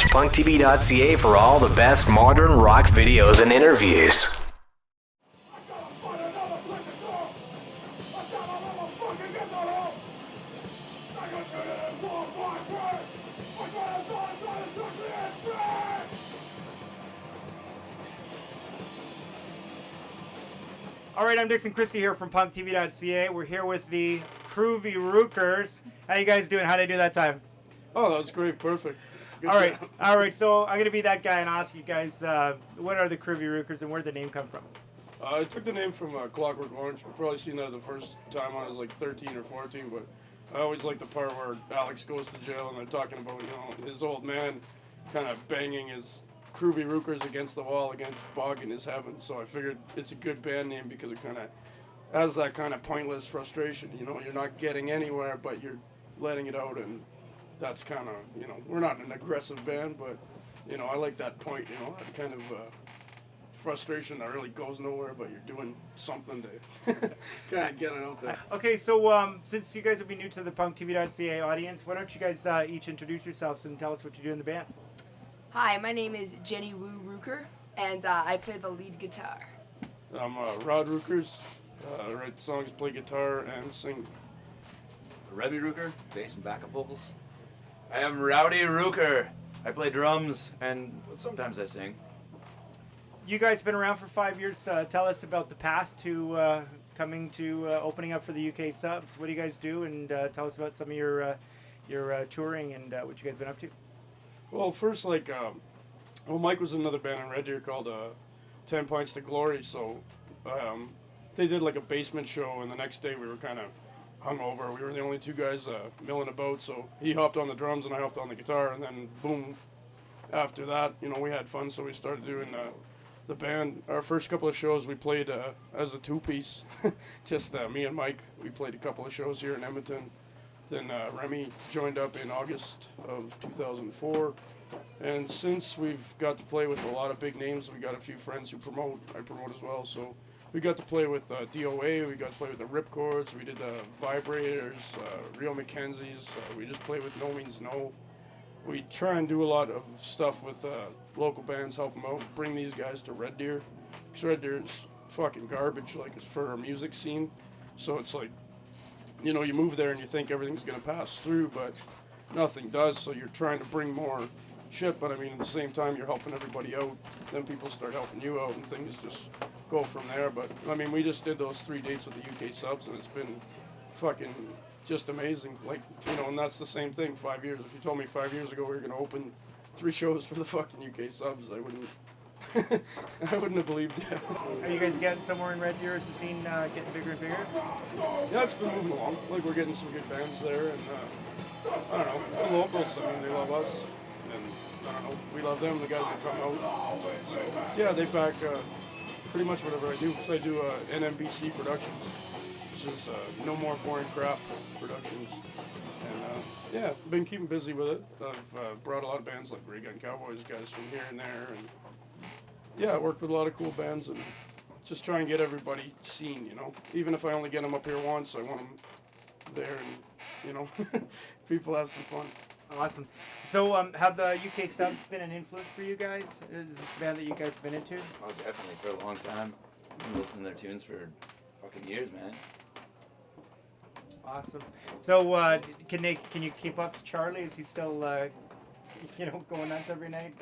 PunkTV.ca for all the best modern rock videos and interviews. All right, I'm Dixon Christie here from PunkTV.ca. We're here with the Kroovy Rookers. How you guys doing? How did I do that time? Oh, that was great. Perfect. Good All right. So I'm going to be that guy and ask you guys, what are the Kroovy Rookers and where did the name come from? I took the name from Clockwork Orange. You've probably seen that the first time when I was like 13 or 14, but I always like the part where Alex goes to jail and they're talking about, his old man kind of banging his Kroovy Rookers against the wall against Bog in his heaven. So I figured it's a good band name because it kind of has that kind of pointless frustration. You're not getting anywhere, but you're letting it out, and that's kind of, we're not an aggressive band, but, I like that point, that kind of frustration that really goes nowhere, but you're doing something to kind of get it out there. Okay, so since you guys will be new to the PunkTV.ca audience, why don't you guys each introduce yourselves and tell us what you do in the band? Hi, my name is Jenny Woo Rooker, and I play the lead guitar. I'm Rod Rookers. I write songs, play guitar, and sing. Rebby Rooker, bass and backup vocals. I am Rowdy Rooker. I play drums and sometimes I sing. You guys have been around for 5 years. Tell us about the path to coming to opening up for the UK subs. What do you guys do? And tell us about some of your touring and what you guys been up to. Well, first, Mike was in another band in Red Deer called 10 Pints to Glory, so they did like a basement show, and the next day we were kind of hungover. We were the only two guys milling about, so he hopped on the drums and I hopped on the guitar, and then boom, after that, we had fun, so we started doing the band. Our first couple of shows we played as a two-piece, just me and Mike. We played a couple of shows here in Edmonton. Then Remy joined up in August of 2004, and since we've got to play with a lot of big names, we got a few friends who promote. I promote as well, so we got to play with DOA, we got to play with the Ripcords, we did Vibrators, Real Mackenzies, we just play with No Means No. We try and do a lot of stuff with local bands, help them out, bring these guys to Red Deer, because Red Deer is fucking garbage, for our music scene, so it's like, you move there and you think everything's going to pass through, but nothing does, so you're trying to bring more shit, but at the same time, you're helping everybody out, then people start helping you out, and things just go from there, but, we just did those 3 dates with the UK subs, and it's been fucking just amazing, and that's the same thing, 5 years. If you told me 5 years ago we were going to open 3 shows for the fucking UK subs, I wouldn't have believed it. Are you guys getting somewhere in Red Deer? Is the scene getting bigger and bigger? Yeah, it's been moving along. We're getting some good bands there, and I don't know, the locals, they love us, and I don't know, we love them, the guys that come out. So, yeah, they back pretty much whatever I do. So I do NMBC Productions, which is No More Boring Crap Productions. And yeah, been keeping busy with it. I've brought a lot of bands like Ray Gun Cowboys, guys from here and there, and yeah, I worked with a lot of cool bands and just try and get everybody seen, Even if I only get them up here once, I want them there and, people have some fun. Awesome. So have the UK subs been an influence for you guys? Is this a band that you guys have been into? Oh, definitely, for a long time. I've been listening to their tunes for fucking years, man. Awesome. So can you keep up to Charlie? Is he still going nuts every night,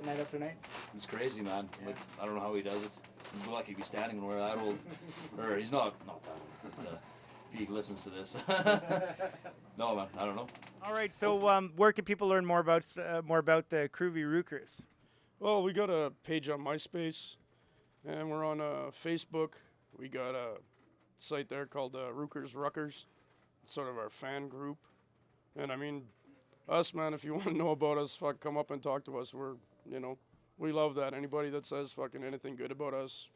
night after night? He's crazy, man. Yeah. I don't know how he does it. He's lucky to be standing when we're that old. Or he's not that old. But, if he listens to this. No, man, I don't know. All right, so where can people learn more about the Kroovy Rookers? Well, we got a page on MySpace, and we're on Facebook. We got a site there called Kroovy Rookers. It's sort of our fan group. And us, man, if you want to know about us, come up and talk to us. We're, we love that. Anybody that says fucking anything good about us,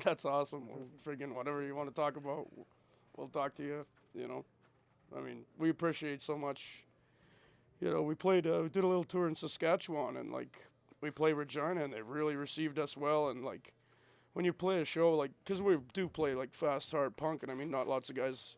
that's awesome. We'll friggin' whatever you want to talk about, we'll talk to you, we appreciate so much. We played, we did a little tour in Saskatchewan, and we played Regina, and they really received us well, and when you play a show, because we do play fast, hard punk, and not lots of guys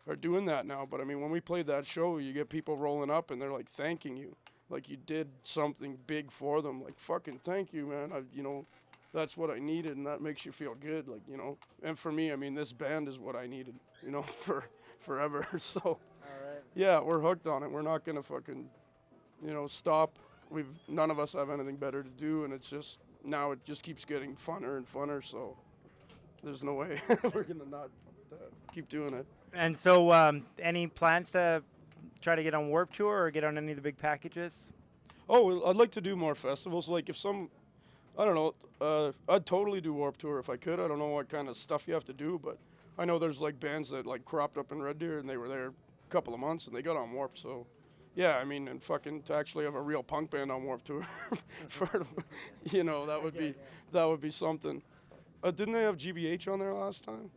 are doing that now, but when we played that show, you get people rolling up, and they're thanking you. like you did something big for them. Like, fucking thank you, man. You know, that's what I needed, and that makes you feel good, like, you know. And for me, I mean, this band is what I needed, you know, for forever. So, All right. yeah, we're hooked on it. We're not gonna fucking, you know, stop. None of us have anything better to do, and it's just now it just keeps getting funner and funner. So, there's no way we're gonna not keep doing it. And so, any plans to try to get on Warped Tour or get on any of the big packages? Oh, well, I'd like to do more festivals. Like if I don't know, I'd totally do Warped Tour if I could. I don't know what kind of stuff you have to do, but I know there's like bands that like cropped up in Red Deer and they were there a couple of months and they got on Warped. So, yeah, I mean, and fucking to actually have a real punk band on Warped Tour, for, you know, that would be something. Didn't they have GBH on there last time?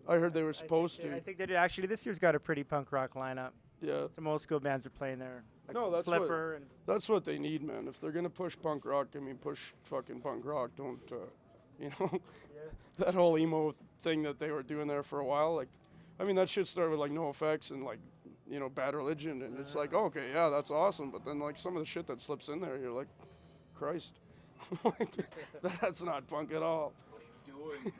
I heard they were supposed to. I think they did. Actually, this year's got a pretty punk rock lineup. Yeah. Some old school bands are playing there. Like No, that's Flipper that's what they need, man. If they're gonna push punk rock, I mean, push fucking punk rock. Don't, you know, that whole emo thing that they were doing there for a while. Like, I mean, that shit started with like No Effects and like, you know, Bad Religion, and it's like, okay, yeah, that's awesome. But then like some of the shit that slips in there, you're like, Christ, like, that's not punk at all. What are you doing?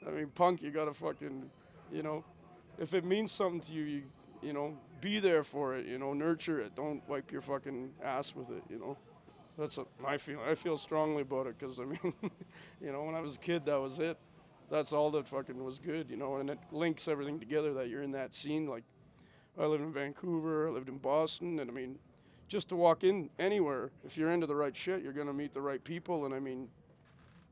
I mean, punk, you gotta fucking, you know, if it means something to you, you know, be there for it, you know, nurture it. Don't wipe your fucking ass with it, you know. That's what I feel. I feel strongly about it because, I mean, you know, when I was a kid, that was it. That's all that fucking was good, you know, and it links everything together that you're in that scene. Like, I lived in Vancouver, I lived in Boston, and I mean, just to walk in anywhere, if you're into the right shit, you're gonna meet the right people, and I mean,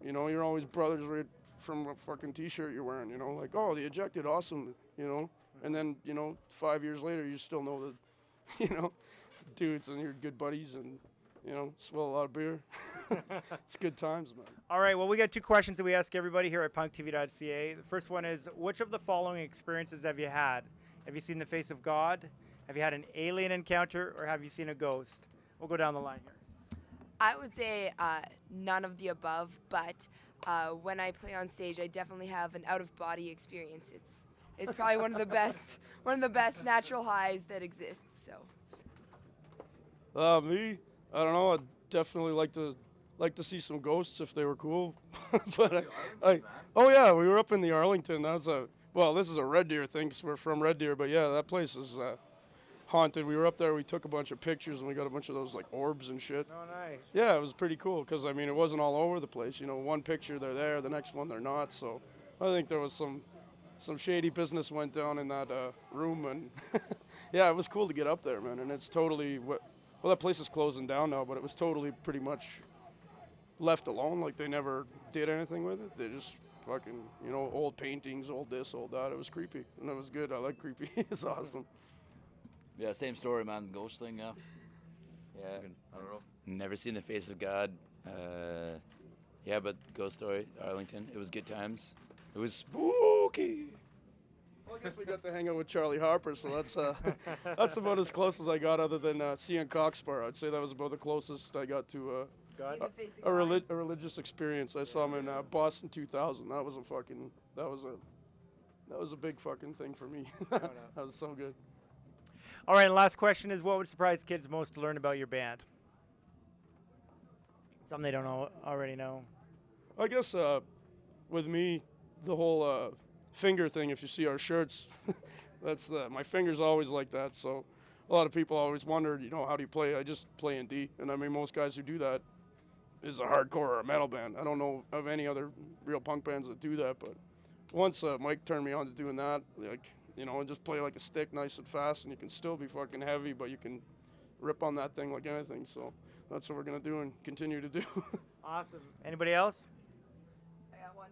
you know, you're always brothers right from a fucking t-shirt you're wearing, you know, like, oh, the Ejected, awesome, you know, and then, you know, 5 years later, you still know the, you know, dudes, and you're good buddies, and, you know, swill a lot of beer. It's good times, man. All right, well, we got two questions that we ask everybody here at PunkTV.ca. The first one is, which of the following experiences have you had? Have you seen the face of God? Have you had an alien encounter? Or have you seen a ghost? We'll go down the line here. I would say none of the above, but when I play on stage, I definitely have an out-of-body experience. It's probably one of the best natural highs that exists. So. Me, I don't know. I'd definitely like to see some ghosts if they were cool. But oh yeah, we were up in the Arlington. That was this is a Red Deer thing 'cause we're from Red Deer, but yeah, that place is haunted. We were up there, we took a bunch of pictures, and we got a bunch of those like orbs and shit. Oh, nice. Yeah, it was pretty cool because I mean it wasn't all over the place. You know, one picture they're there, the next one they're not. So I think there was some shady business went down in that room, and yeah, it was cool to get up there, man. And it's totally that place is closing down now, but it was totally pretty much left alone. Like they never did anything with it. They just fucking, you know, old paintings, old this, old that. It was creepy, and it was good. I like creepy. It's awesome. Yeah, same story, man. Ghost thing, yeah. Yeah. I don't know. Never seen the face of God. Yeah, but ghost story, Arlington. It was good times. It was spooky. Well, I guess we got to hang out with Charlie Harper, so that's about as close as I got, other than seeing Cockspur. I'd say that was about the closest I got to See the face of a God. religious experience. I saw him in Boston 2000. That was a big fucking thing for me. That was so good. All right, and last question is, what would surprise kids most to learn about your band? Something they don't already know. I guess with me, the whole finger thing, if you see our shirts, my finger's always like that. So a lot of people always wondered, you know, how do you play? I just play in D. And I mean, most guys who do that is a hardcore or a metal band. I don't know of any other real punk bands that do that. But once Mike turned me on to doing that, like, you know, and just play like a stick nice and fast, and you can still be fucking heavy, but you can rip on that thing like anything. So that's what we're going to do and continue to do. Awesome. Anybody else? I got one.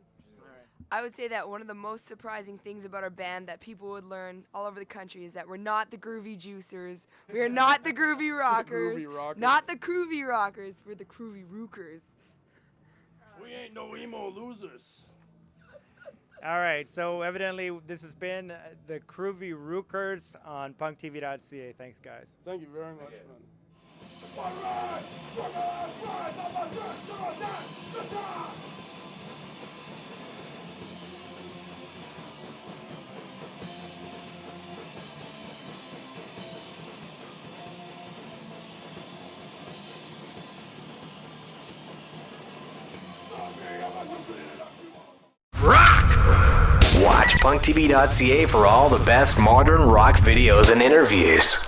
I would say that one of the most surprising things about our band that people would learn all over the country is that we're not the Groovy Juicers, we are not the Groovy Rockers, not the Kroovy Rockers, we're the Kroovy Rookers. We ain't no emo losers. All right, so evidently this has been the Kroovy Rookers on PunkTV.ca. Thanks, guys. Thank you very much, man. PunkTV.ca for all the best modern rock videos and interviews.